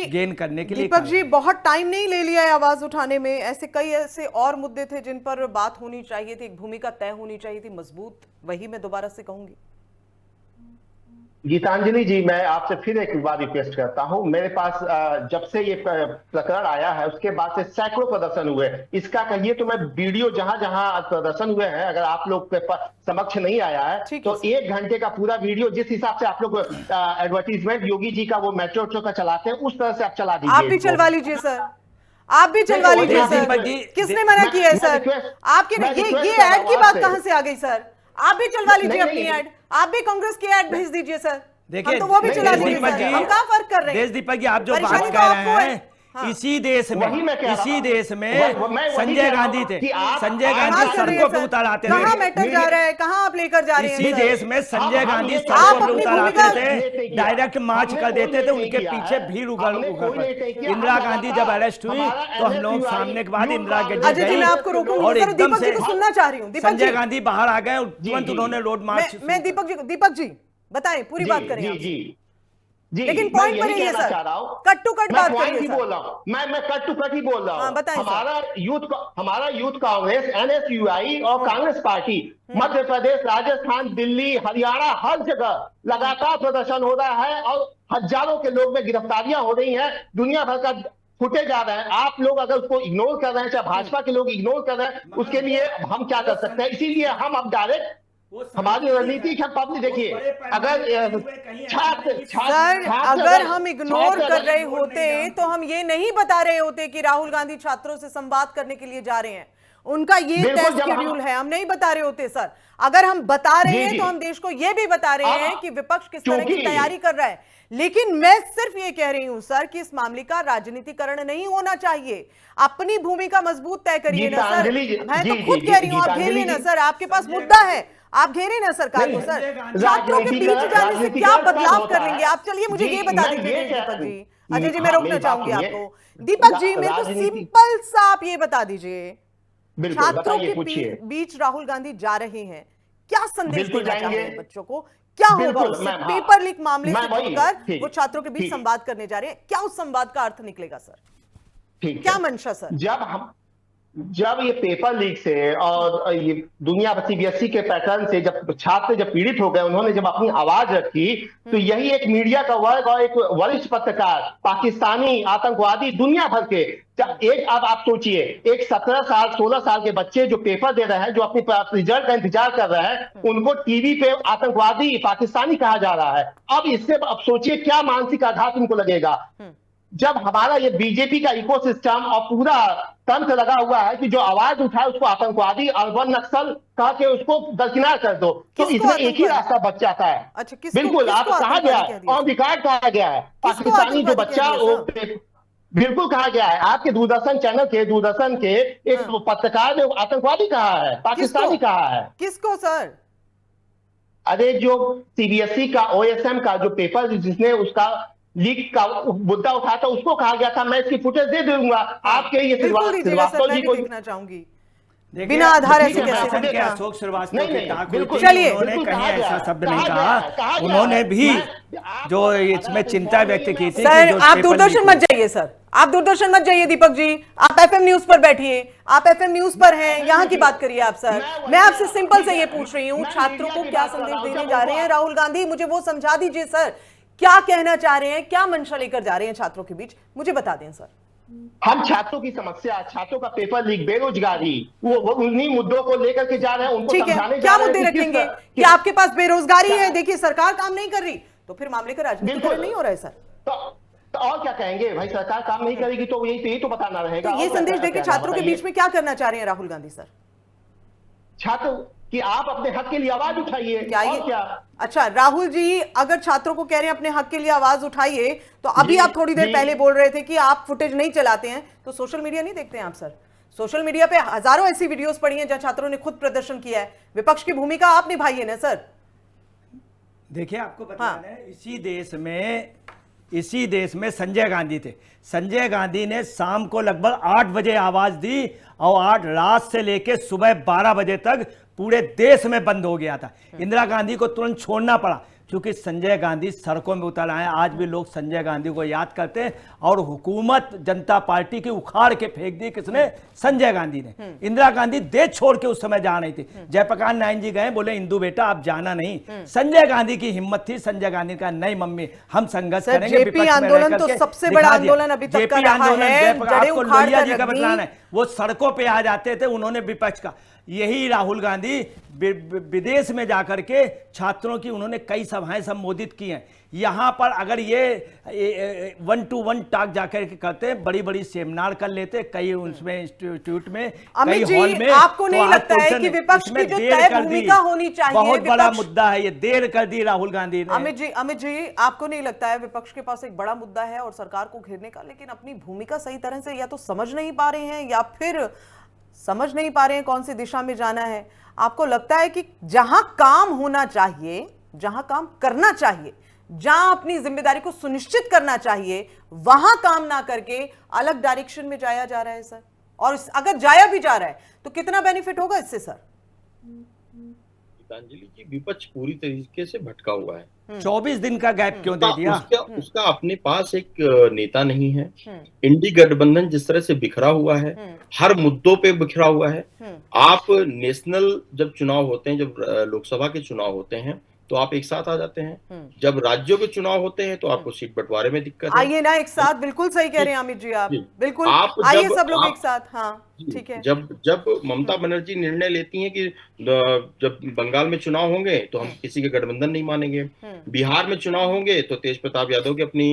Gain करने के लिए। दीपक जी, बहुत टाइम नहीं ले लिया है आवाज उठाने में, ऐसे कई ऐसे और मुद्दे थे जिन पर बात होनी चाहिए थी, एक भूमिका तय होनी चाहिए थी मजबूत, वही मैं दोबारा से कहूंगी। गीतांजलि जी, मैं आपसे फिर एक बार रिक्वेस्ट करता हूं। मेरे पास जब से ये प्रकरण आया है उसके बाद से सैकड़ों प्रदर्शन हुए। इसका कहिए तो मैं वीडियो जहां जहां प्रदर्शन हुए हैं, अगर आप लोग के समक्ष नहीं आया है तो 1 घंटे का पूरा वीडियो, जिस हिसाब से आप लोग एडवर्टीजमेंट योगी जी का वो मेट्रो का चलाते हैं उस तरह से आप चला दीजिए। आप भी चलवा लीजिए सर, आप भी चलवा लीजिए सर। किसने मना किया है सर? आपके ये ऐड की बात कहां से आ गई सर? आप भी चलवा लीजिए अपनी ऐड, आप भी कांग्रेस की ऐड भेज दीजिए सर। देखिए, तो वो भी चला दीजिए सर, हम कहां फर्क कर रहे हैं? देश दीपक जी, आप जो बात कर रहे हैं इसी देश में संजय गांधी थे, संजय गांधी सड़कों पे उतर आते थे। कहां मैटर जा रहा है, कहां आप लेकर जा रहे हैं? इसी देश में संजय गांधी सड़कों पे उतर आते थे, डायरेक्ट मार्च कर देते थे, उनके पीछे भीड़ उगड़ इंदिरा गांधी जब अरेस्ट हुई तो हम लोग सामने के बाद इंदिरा गेट और एकदम से सुनना चाह रही हूँ संजय गांधी बाहर आ गए, तुरंत उन्होंने रोड मार्च। मैं दीपक जी बताएं, पूरी बात करें जी, लेकिन पॉइंट पर है सर, कट टू कट बात करिए सर। बोल रहा हूं मैं कट टू कट ही बोल रहा हूं। बताएं हमारा यूथ कांग्रेस, NSUI और कांग्रेस पार्टी मध्य प्रदेश, राजस्थान, दिल्ली, हरियाणा, हर जगह लगातार प्रदर्शन हो रहा है और हजारों के लोग में गिरफ्तारियां हो रही हैं, दुनिया भर का फुटे जा रहे हैं। आप लोग अगर उसको इग्नोर कर रहे हैं, चाहे भाजपा के लोग इग्नोर कर रहे हैं, उसके लिए हम क्या कर सकते हैं? इसीलिए हम अब डायरेक्ट हमारी रणनीति क्या पब्लिक देखिए, अगर अगर हम इग्नोर कर रहे होते तो हम ये नहीं बता रहे होते कि राहुल गांधी छात्रों से संवाद करने के लिए जा रहे हैं, उनका ये तय शेड्यूल है, हम नहीं बता रहे होते सर। अगर हम बता रहे हैं तो हम देश को ये भी बता रहे हैं कि विपक्ष किस तरह की तैयारी कर रहा है। लेकिन मैं सिर्फ ये कह रही हूं सर कि इस मामले का राजनीतिकरण नहीं होना चाहिए, अपनी भूमिका मजबूत तय करिए ना सर। मैं तो खुद कह रही हूं, आप घेरिए ना सर, आपके पास मुद्दा है, आप घेरे ना सरकार को सर। छात्रों के बीच जाने से क्या बदलाव कर लेंगे आप? चलिए मुझे ये बता दीजिए दीपक जी। अजय जी, मैं रोकना चाहूंगी आपको। दीपक जी, मेरे को सिंपल सा आप ये बता दीजिए, छात्रों के बीच राहुल गांधी जा रहे हैं, क्या संदेश देना चाह रहे हैं बच्चों को? क्या होगा उससे? पेपर लीक मामले से जुड़कर वो छात्रों के बीच संवाद करने जा रहे हैं, क्या उस संवाद का अर्थ निकलेगा सर? क्या मंशा सर? जब ये पेपर लीक से और ये दुनिया भर CBSE के पैटर्न से जब छात्र जब पीड़ित हो गए, उन्होंने जब अपनी आवाज रखी, तो यही एक मीडिया का वर्ग और एक वरिष्ठ पत्रकार, पाकिस्तानी आतंकवादी, दुनिया भर के एक, अब आप सोचिए, एक 17 साल 16 साल के बच्चे जो पेपर दे रहे हैं, जो अपनी रिजल्ट का इंतजार कर रहे हैं, उनको टीवी पे आतंकवादी पाकिस्तानी कहा जा रहा है। अब इससे अब सोचिए क्या मानसिक आघात उनको लगेगा जब हमारा ये बीजेपी का इकोसिस्टम और पूरा तंत्र लगा हुआ है कि जो आवाज उठाए उसको आतंकवादी, अर्बन नक्सल कह के उसको दरकिनार कर दो, तो इसमें एक ही रास्ता बच जाता है। अच्छा, बिल्कुल, आप कहा गया है और रिकॉर्ड कहा गया है, पाकिस्तानी जो बच्चा वो बिल्कुल कहा गया है। आपके दूरदर्शन चैनल के दूरदर्शन के एक पत्रकार ने आतंकवादी कहा है, पाकिस्तानी कहा है। किसको सर? अरे जो CBSE का OSM का जो पेपर जिसने उसका लीक का मुद्दा उठाया था, उसको कहा गया था मैं इसकी फुटेज दे दूंगा आपके ये श्रीवास्तव जी को। देखना चाहूंगी बिना आधार ऐसे कैसे? अशोक श्रीवास्तव बिल्कुल, चलिए, उन्होंने कहीं ऐसा शब्द नहीं कहा, उन्होंने भी जो इसमें चिंता व्यक्त की थी। सर आप दूरदर्शन मत जाइए सर, आप दूरदर्शन मत जाइए दीपक जी, आप FM न्यूज पर बैठिए, आप FM न्यूज पर हैं, यहाँ की बात करिए आप सर। मैं आपसे सिंपल से ये पूछ रही हूँ, छात्रों को क्या संदेश देने जा रहे हैं राहुल गांधी, मुझे वो समझा दीजिए सर। क्या कहना चाह रहे हैं, क्या मंशा लेकर जा रहे हैं छात्रों के बीच, मुझे बता दें सर। हम छात्रों की समस्या, छात्रों का पेपर लीक, बेरोजगारी, वो उन्हीं मुद्दों को लेकर के जा रहे हैं, उनको समझाने क्या मुद्दे रखेंगे कि आपके पास बेरोजगारी है, देखिए सरकार काम नहीं कर रही, तो फिर मामले का राजनीतिकरण नहीं हो रहा है सर। तो और क्या कहेंगे भाई, सरकार काम नहीं करेगी तो यही तो बताना रहेगा। ये संदेश देके छात्रों के बीच में क्या करना चाह रहे हैं राहुल गांधी सर? छात्र कि आप अपने हक के लिए आवाज उठाइए। क्या? अच्छा, राहुल जी अगर छात्रों को कह रहे हैं अपने हक के लिए आवाज उठाइए, तो अभी आप थोड़ी देर पहले बोल रहे थे कि आप फुटेज नहीं चलाते हैं, तो सोशल मीडिया नहीं देखते हैं आप सर? सोशल मीडिया पे हजारों ऐसी वीडियोस पड़ी हैं जहां छात्रों ने खुद प्रदर्शन किया है, विपक्ष की भूमिका आप निभाई है ना सर? देखिए, आपको बताना है, इसी देश में संजय गांधी थे। संजय गांधी ने शाम को लगभग 8 बजे आवाज दी और 8 रात से लेकर सुबह 12 बजे तक पूरे देश में बंद हो गया था। इंदिरा गांधी को तुरंत छोड़ना पड़ा, क्योंकि संजय गांधी सड़कों में उतर आए। आज भी लोग संजय गांधी को याद करते हैं और हुकूमत जनता पार्टी की उखाड़ के फेंक दी किसने? संजय गांधी ने। इंदिरा गांधी देश छोड़ के उस समय जा रही थी, जयप्रकाश नारायण जी गए, बोले इंदू बेटा आप जाना नहीं। संजय गांधी की हिम्मत थी, संजय गांधी का नहीं मम्मी हम संघर्ष करेंगे। जेपी आंदोलन तो सबसे बड़ा आंदोलन अभी तक का रहा है, जड़ें उखाड़ कर रख दी। वो सड़कों पे आ जाते थे, उन्होंने विपक्ष का, यही राहुल गांधी विदेश में जाकर के छात्रों की उन्होंने कई सभाएं संबोधित की हैं। यहां पर अगर ये 1-to-1 टॉक जाकर के करते, बड़ी बड़ी सेमिनार कर लेते कई उसमें इंस्टीट्यूट में, कई हॉल में। आपको नहीं लगता है कि विपक्ष की जो तय भूमिका होनी चाहिए, बहुत बड़ा मुद्दा है ये, देर कर दी राहुल गांधी ने। अमित जी आपको नहीं लगता है विपक्ष के पास एक बड़ा मुद्दा है और सरकार को घेरने का, लेकिन अपनी भूमिका सही तरह से या तो समझ नहीं पा रहे हैं या फिर समझ नहीं पा रहे हैं कौन सी दिशा में जाना है? आपको लगता है कि जहां काम होना चाहिए, जहां काम करना चाहिए, जहां अपनी जिम्मेदारी को सुनिश्चित करना चाहिए, वहां काम ना करके अलग डायरेक्शन में जाया जा रहा है सर? और अगर जाया भी जा रहा है तो कितना बेनिफिट होगा इससे सर? गीतांजलि जी, विपक्ष पूरी तरीके से भटका हुआ है। 24 दिन का गैप क्यों दे दिया? उसका अपने पास एक नेता नहीं है। इंडी गठबंधन जिस तरह से बिखरा हुआ है, हर मुद्दों पे बिखरा हुआ है। आप नेशनल जब चुनाव होते हैं, जब लोकसभा के चुनाव होते हैं तो आप एक साथ आ जाते हैं, जब राज्यों के चुनाव होते हैं तो आपको सीट बंटवारे में दिक्कत है। आइए ना एक साथ, बिल्कुल सही कह रहे हैं अमित जी आप, बिल्कुल आइए सब लोग एक साथ। हाँ ठीक है। जब ममता बनर्जी निर्णय लेती हैं कि जब बंगाल में चुनाव होंगे तो हम किसी के गठबंधन नहीं मानेंगे, बिहार में चुनाव होंगे तो तेज प्रताप यादव की अपनी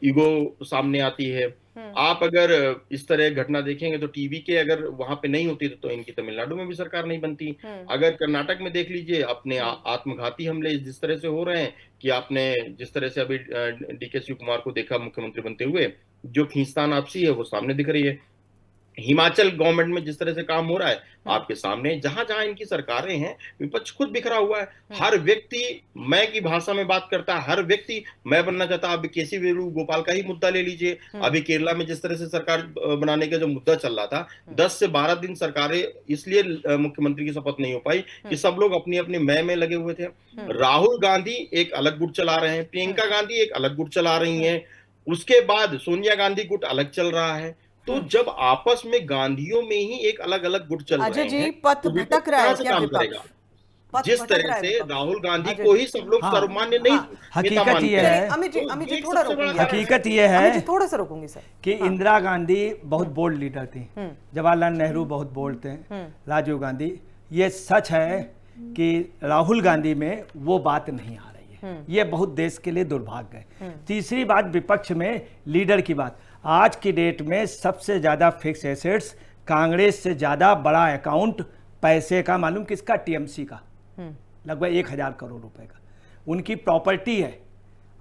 ईगो सामने आती है। आप अगर इस तरह घटना देखेंगे तो टीवी के अगर वहां पे नहीं होती तो इनकी तमिलनाडु में भी सरकार नहीं बनती। अगर कर्नाटक में देख लीजिए, अपने आत्मघाती हमले जिस तरह से हो रहे हैं कि आपने जिस तरह से अभी डीके शिव कुमार को देखा मुख्यमंत्री बनते हुए, जो खींचतान आपसी है वो सामने दिख रही है। हिमाचल गवर्नमेंट में जिस तरह से काम हो रहा है आपके सामने, जहां जहां इनकी सरकारें हैं, विपक्ष खुद बिखरा हुआ है। हर व्यक्ति मैं की भाषा में बात करता है, हर व्यक्ति मैं बनना चाहता है। अब केसी वेणुगोपाल का ही मुद्दा ले लीजिए, अभी केरला में जिस तरह से सरकार बनाने का जो मुद्दा चल रहा था, 10 से 12 दिन सरकारें इसलिए मुख्यमंत्री की शपथ नहीं हो पाई कि सब लोग अपनी अपनी मैं में लगे हुए थे। राहुल गांधी एक अलग गुट चला रहे हैं, प्रियंका गांधी एक अलग गुट चला रही है, उसके बाद सोनिया गांधी गुट अलग चल रहा है। तो जब आपस में गांधियों में ही एक अलग अलग गुट चल रहे हैं, पथ भटक रहा है, क्या करेगा? जिस तरह से राहुल गांधी को ही सब लोग सर्वमान्य नहीं, हकीकत ये है, हकीकत ये है, थोड़ा सा रोकूंगी सर, कि इंदिरा गांधी बहुत बोल्ड लीडर थी, जवाहरलाल नेहरू बहुत बोल्ड थे, राजीव गांधी। ये सच है कि राहुल गांधी में वो बात नहीं आ रही है, ये बहुत देश के लिए दुर्भाग्य है। तीसरी बात, विपक्ष में लीडर की बात, आज की डेट में सबसे ज्यादा फिक्स एसेट्स, कांग्रेस से ज्यादा बड़ा अकाउंट पैसे का मालूम किसका? टीएमसी का, लगभग 1000 करोड़ रुपए का उनकी प्रॉपर्टी है।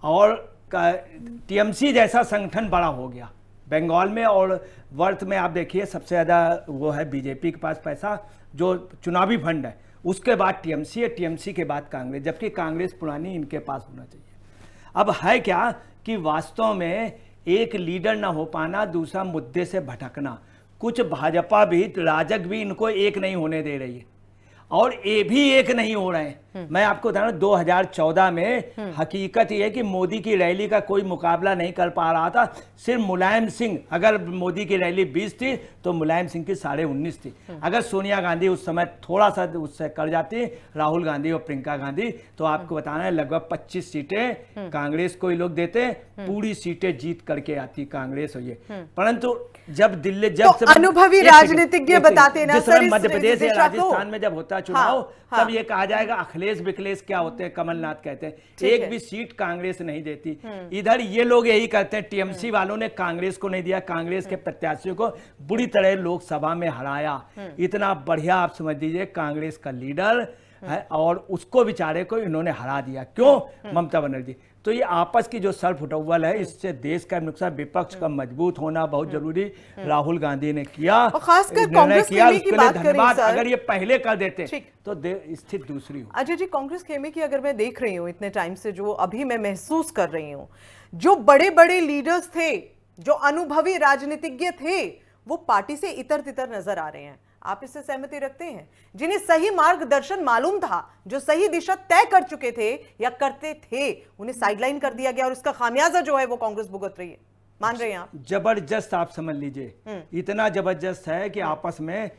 और टीएमसी जैसा संगठन बड़ा हो गया बंगाल में, और वर्थ में आप देखिए सबसे ज्यादा वो है बीजेपी के पास पैसा, जो चुनावी फंड है, उसके बाद टीएमसी है, टीएमसी के बाद कांग्रेस, जबकि कांग्रेस पुरानी इनके पास होना चाहिए। अब है क्या कि वास्तव में एक लीडर ना हो पाना, दूसरा मुद्दे से भटकना, कुछ भाजपा भी, राजग भी इनको एक नहीं होने दे रही है, और ये भी एक नहीं हो रहे हैं। मैं आपको बता रहा हूं, 2014 में हकीकत यह है कि मोदी की रैली का कोई मुकाबला नहीं कर पा रहा था। सिर्फ मुलायम सिंह, अगर मोदी की रैली 20 थी तो मुलायम सिंह की 19.5 थी। अगर सोनिया गांधी उस समय थोड़ा सा उससे कर जाती, राहुल गांधी और प्रियंका गांधी, तो आपको बताना है लगभग 25 सीटें कांग्रेस को ही लोग देते, पूरी सीटें जीत करके आती कांग्रेस। और ये परंतु जब दिल्ली, जब अनुभवी राजनीतिज्ञ बताते ना सर, मध्य प्रदेश या राजस्थान में जब होता चुनाव, तब ये कहा जाएगा अखिलेश बिखलेश क्या होते हैं, कमलनाथ कहते हैं, एक भी सीट कांग्रेस नहीं देती। इधर ये लोग यही कहते हैं, टीएमसी वालों ने कांग्रेस को नहीं दिया, कांग्रेस के प्रत्याशियों को बुरी तरह लोकसभा में हराया। इतना बढ़िया आप समझ लीजिए कांग्रेस का लीडर है, और उसको बेचारे को इन्होंने हरा दिया। क्यों? ममता बनर्जी। तो ये आपस की जो सल्फ उठौवल है, इससे देश का नुकसान, विपक्ष का मजबूत होना बहुत जरूरी राहुल गांधी ने किया, खासकर कांग्रेस खेमे की बात करें सर, अगर ये पहले कर देते तो स्थिति दूसरी हो। अजय जी, कांग्रेस खेमे की अगर मैं देख रही हूँ इतने टाइम से, जो अभी मैं महसूस कर रही हूँ, जो बड़े बड़े लीडर्स थे, जो अनुभवी राजनीतिज्ञ थे, वो पार्टी से इतर तितर नजर आ रहे हैं। आप इससे सहमति रखते हैं? जिन्हें सही मार्गदर्शन मालूम था, जो सही दिशा तय कर चुके थे या करते थे, उन्हें साइडलाइन कर दिया गया और इसका खामियाजा जो है वो कांग्रेस भुगत रही है। मान रहे हैं आप? जबरदस्त, आप समझ लीजिए, इतना जबरदस्त है कि आपस में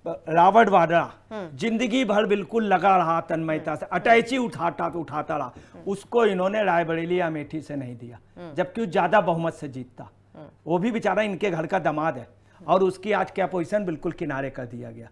रावण वाड्रा जिंदगी भर बिल्कुल लगा रहा तन्मयता से, अटैची उठाता रहा, उसको इन्होंने रायबरेली अमेठी से नहीं दिया, जबकि वो ज्यादा बहुमत से जीतता। वो भी बेचारा इनके घर का दामाद है, और उसकी आज क्या पोजीशन, बिल्कुल किनारे कर दिया गया।